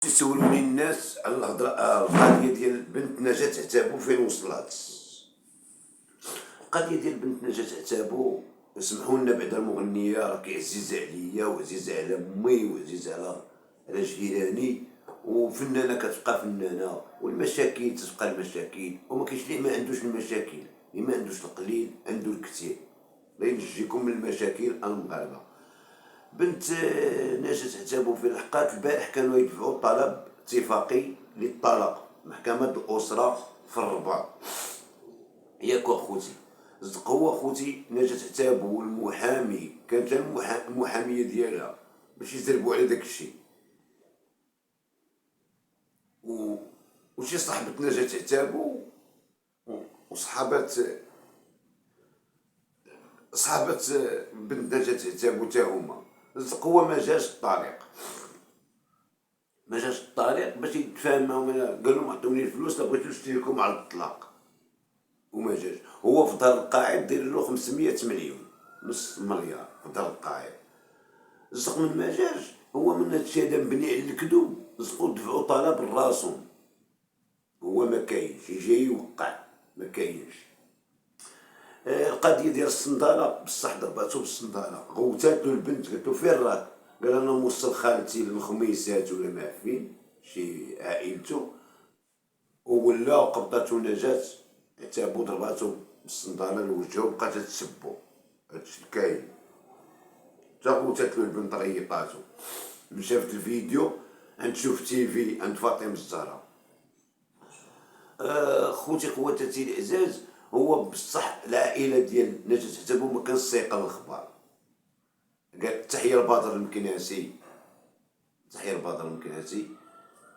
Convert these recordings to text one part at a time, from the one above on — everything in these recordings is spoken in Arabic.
تيسولوني الناس على الهضره القضيه ديال بنت نجاة عتابو فين وصلات. القضيه ديال بنت نجاة عتابو، اسمحوا لنا بعدا المغنيه راكي عزيزه عليا وعزيزه على امي وعزيزه على جيراني، وفنانه كتبقى فنانه، والمشاكل تتبقى المشاكل، وما كاينش اللي ما عندوش المشاكل، اللي ما عندوش القليل عنده الكثير. لا ينجيكم من المشاكل المغاربه. بنت نجاة عتابو في الحقات البارح كانوا يدفعوا طلب اتفاقي للطلاق محكمة الأسرة في الرباط. ياك اخوتي، صدق هو اخوتي نجاة عتابو والمحامي كانت المحامية ديالها باش يزربوا على داك الشيء، وشي صاحبة نجاة عتابو صحابة بنت نجاة عتابو تا هما. صدق هو ما جاش الطريق باش يتفاهم معاهم. قال لهم عطوني الفلوس لا بغيتو نشتري لكم على الطلاق، وما جاش. هو في دار القاعد داير له 500 مليون، نص مليار في دار القاعد. صدق من ما جاش هو من هادشي هذا مبني على الكذوب. صدقوا دفعوا طلب لراسهم، هو ما كاينش يجي يوقع، ما كاينش. القضيه ديال الصنداله بصح ضرباتو بالصنداله، غوتات له البنت قالت له فين راك؟ قال انا موصل خالتي للخميسات ولا ما فين شي عائلته، ولا قبضاتو نجاة عتابو ضرباتو بالصنداله لوجهو وبقات تسبو. هادشي كاين، تا غوتات له البنت غيطاتو. من شافت الفيديو عند شوف تيفي عند فاطمه الزهراء. خوتي خواتاتي العزاز، هو بصح العائله ديال نجاة عتابو ما كانش سايقه الاخبار. قال تحيه لبدر المكناسي، تحيه لبدر المكناسي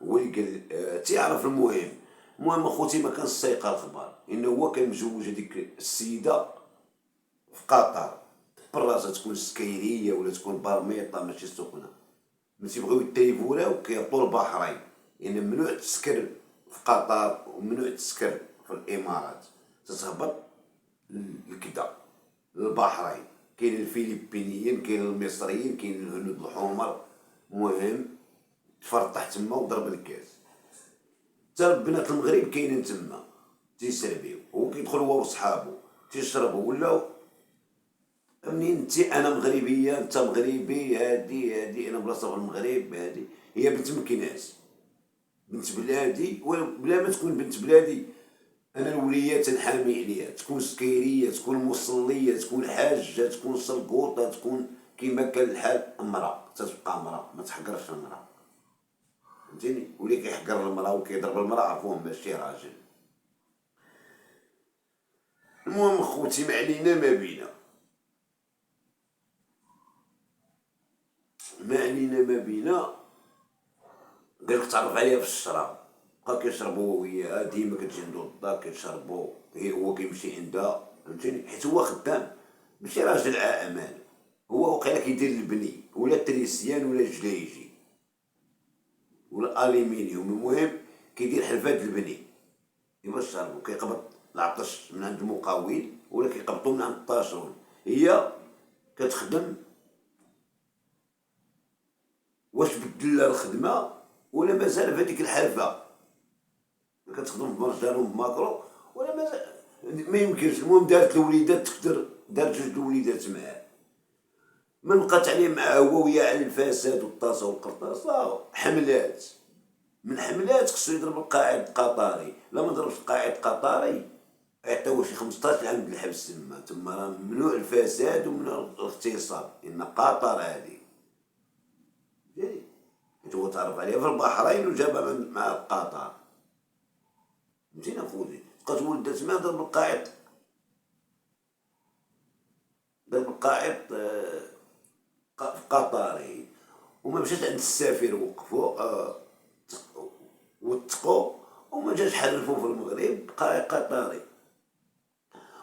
هو اللي قال تيعرف. المهم اخوتي ما كانش سايقه الاخبار، انه هو كان مزوج هذيك السيده في قطر براسها، تكون سكيريه ولا تكون برميطه ماشي سخنه. ملي تيبغيو يطيبولاو كيعطوا البحرين، يعني ممنوع تسكر في قطر وممنوع تسكر في الامارات، تتهبط لكدا للبحرين. كاين الفلبينيين، كاين المصريين، كاين الهنود الحمر. المهم تفرطح تما وضرب الكاس. حتى بنات المغرب كاينين تما تيسربيو، هو كيدخل هو وصحابو تيشربوا ولاو منين انتي انا مغربيه انت مغربي، هادي انا بلاصه في المغرب، هادي هي بنت مكناس، بنت بلادي. بلا ما تكون بنت بلادي انا الوليه تنحامي عليها، تكون سكيريه، تكون مصليه، تكون حاجه، تكون سلقوطه، تكون كيما كان الحال امراه، تتبقى امراه، ما تحقرش المراه، فهمتيني. واللي كيحقر المراه وكيضرب المراه عرفوه ماشي راجل. المهم خوتي ما علينا ما بينا، قالك تعرف عليها في الشراب، بقا كيشربو هو وياها، ديما كتجي عندو الدار كيشربو، هو كيمشي عندها، فهمتيني. حيت هو خدام ماشي راجل اعمال، هو وقيلا كيدير البني ولا تريسيان ولا جلايجي ولا الومنيوم. المهم كيدير حرفات البني. باش شربو كيقبض العطش من عند المقاول ولا كيقبضو من عند الطاشرون. هي كتخدم واش بدل لها الخدمه ولا مازال في هذيك الحرفه، كتخدم في مرجان وماكرو ولا مازال ما يمكنش. المهم دارت الوليدات تقدر، دارت جوج الوليدات معاه، من بقات عليه معاه هو وياه على الفساد والطاسه والقرطاسه. حملات من حملات خصو يضرب القاعد القطري، لا ما ضربش القاعد القطري عطاوه شي 15 عام الحبس. تما راه ممنوع الفساد وممنوع الاغتصاب، ان قطر هادي هو تعرف عليها في البحرين وجابها مع قطر، فهمتيني اخوتي. بقات ولدات ما ضرب القاعد في قطري، وما مشات عند السفير وقفوا وثقوا، وما جاش حلفوا في المغرب قطري.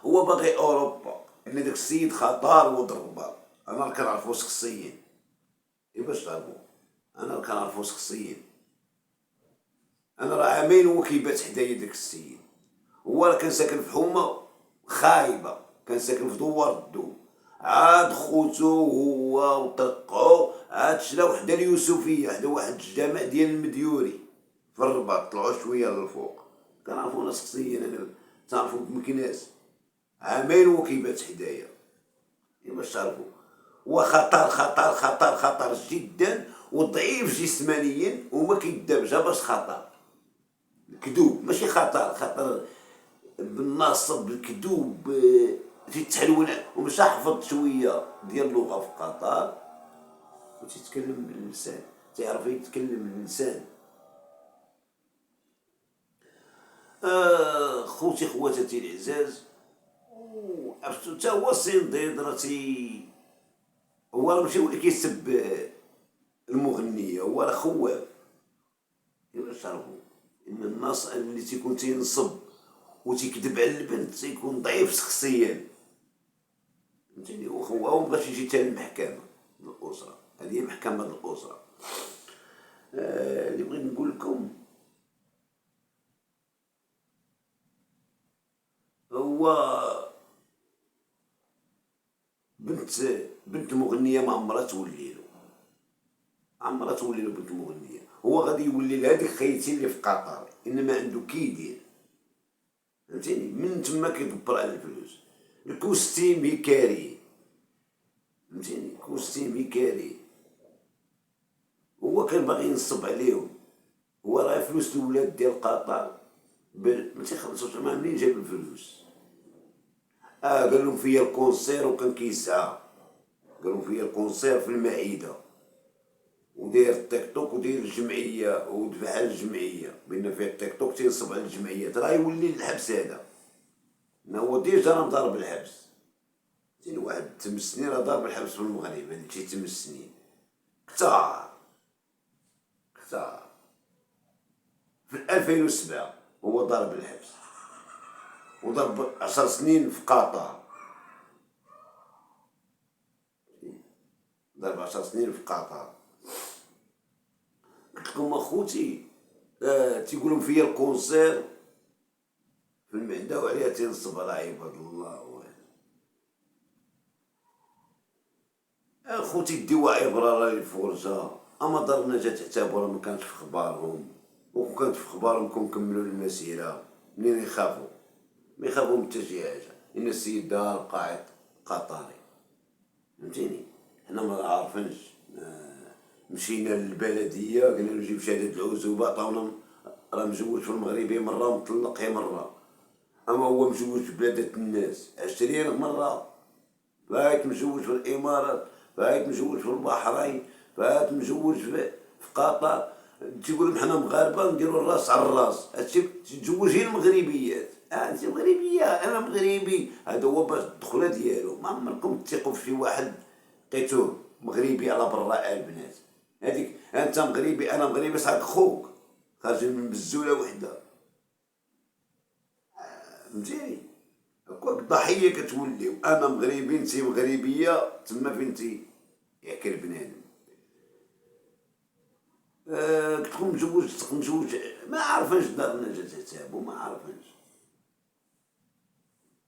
هو باغي اوروبا، ان داك السيد خطار وضربه. انا كنعرفو شخصيا، باش تعرفو انا كنعرفو شخصيا. انا راه عامين هو كيبات حدايا داك السيد. هو راه كان ساكن في حومه خايبه، كان ساكن في دوار الدوم. عاد خوتو هو وطرقعو عاد شلا وحده اليوسفيه، حدا واحد الجامع ديال المديوري في الرباط، طلعوا شويه للفوق، كنعرفو شخصيا انا، تعرفو بمكناس، عامين هو كيبات حدايا باش تعرفو. هو خطر خطر خطر خطر جدا، وضعيف جسمانيا وما كيدابش باش خطر. الكذوب ماشي خطر، خطر بالنصب، بالكذوب، في التحلول. ومشى حفظ شويه ديال اللغه في قطر، وتيتكلم باللسان، تعرف يتكلم باللسان. خوتي خواتاتي العزاز، عرفتو تا هو السنديد هو راه ماشي هو اللي كيسب المغنية، هو راه خواف. باش تعرفو ان الناس اللي تيكون تينصب وتيكذب على البنت تيكون ضعيف شخصيا، فهمتيني، وخواه مبغاش يجي تا المحكمة الأسرة، هذه هي محكمة الأسرة. اللي بغيت نقول لكم هو بنت مغنية ما عمرها تولي له، عمرها تولي له بنت مغنية. هو غادي يولي لهاديك خيتي اللي في قطر، انما عنده كيدير، فهمتيني، من تما كيدبر على الفلوس. الكوستيم هيكاري، فهمتيني، كوستيم هيكاري. هو كان باغي ينصب عليهم، هو راه فلوس الولاد ديال قطر ما تيخلصوش. مع منين جاب الفلوس؟ قال لهم فيا الكونسير وكان كيسعى، قال لهم فيا الكونسير في المعده، وداير التيك توك وداير الجمعيه ودفع على الجمعيه، بان فيها التيك توك تينصب على الجمعيات، راه يولي الحبس هذا. هو ديجا راه ضارب الحبس، زين واحد 8 سنين راه ضارب الحبس في المغرب، هاديك شي 8 سنين كثار كثار. في 2007 هو ضارب الحبس، وضرب 10 سنين في قطر، ضرب 10 سنين في قطر. قلت لكم اخوتي، تيقولوا فيا الكونسير في المعده وعليها تنصب على عباد الله. اخوتي ديو عبره راه الفرجه، اما ضربنا جات اعتبرها ما كانش في خبارهم، وكون كانت في خبارهم كون كملوا المسيره. منين يخافوا؟ ما يخافوا من حتى شي حاجه، ان السيد دار قاعد قطري، فهمتيني. حنا ما عارفينش، مشينا للبلديه قلنا له جيب شهاده العزوبه، عطاونا راه مزوج في المغربي مره ومطلق هي مره، اما هو مزوج في بلادة الناس 20 مره، فايت مزوج في الامارات، فايت مزوج في البحرين، فايت مزوج في قطر. تيقول لهم حنا مغاربه نديروا الراس على الراس، هادشي تزوجين المغربيات، انت مغربيه انا مغربي، هذا هو باش الدخله ديالو. ما عمركم تثقوا في شي واحد لقيتوه مغربي على براء البنات. هذيك انت مغربي انا مغربي، صاحبك خوك خارجين من بزوله وحده، فهمتيني. هكاك ضحيه كتوليو، انا مغربي انت مغربيه، تما فين ياكل بنادم. قلت لكم مزوج ما عارفينش دارنا جات حسابو، ما عارفينش.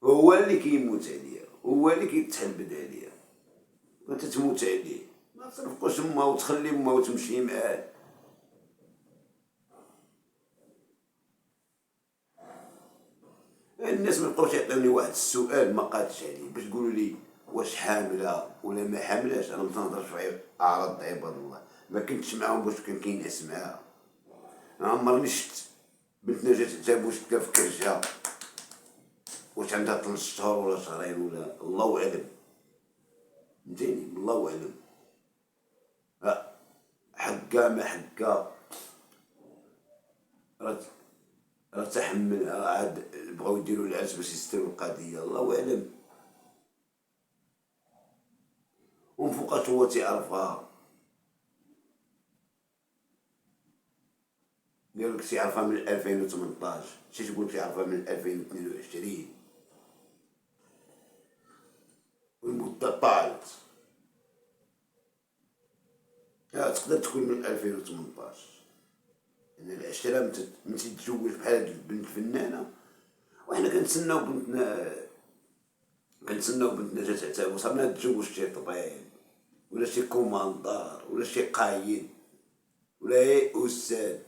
هو اللي كيموت عليا، هو اللي كيتحلبد عليا، وانت تموت عليه. ما ترفقوش امه وتخلي امه وتمشي معاه. الناس ما بقاوش يعطيوني واحد السؤال ما قادش عليه باش تقولوا لي واش حامله ولا ما حاملاش. انا ما تنهضرش في اعراض عباد الله، ما كنتش معاهم باش كان كينعس معاها. ما عمرني شفت بنتنا جات واش تلقى في كرجها، واش عندها 3 شهور ولا شهرين ولا الله اعلم، فهمتيني، الله اعلم. حقا ما حقا، راه تحمل، عاد بغاو يديروا العرس باش يستروا القضيه، الله اعلم. ومن فوقاش هو تيعرفها، قالك تيعرفها من 2018، شي تقول تيعرفها من 2022، والمده طالت. تقدر تكون من 2018، ان العشره من تتزوج بحال هاد البنت فنانه. وحنا كنتسناو بنتنا جات عتاب، وصرنا تزوج شي طبيب ولا شي كوماندار ولا شي قايد ولا هي أستاذ،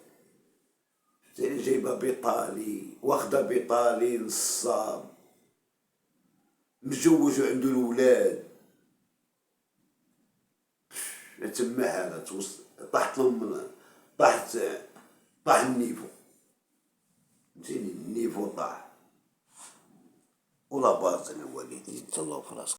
زي جايبة بيطالي واخدة بيطالي نصاب متزوج وعندو الولاد، تما حالة طاحت لهم، طاحت، طاح النيفو، فهمتيني النيفو طاح، ولا باطل الوالدين تهلاو في راسك.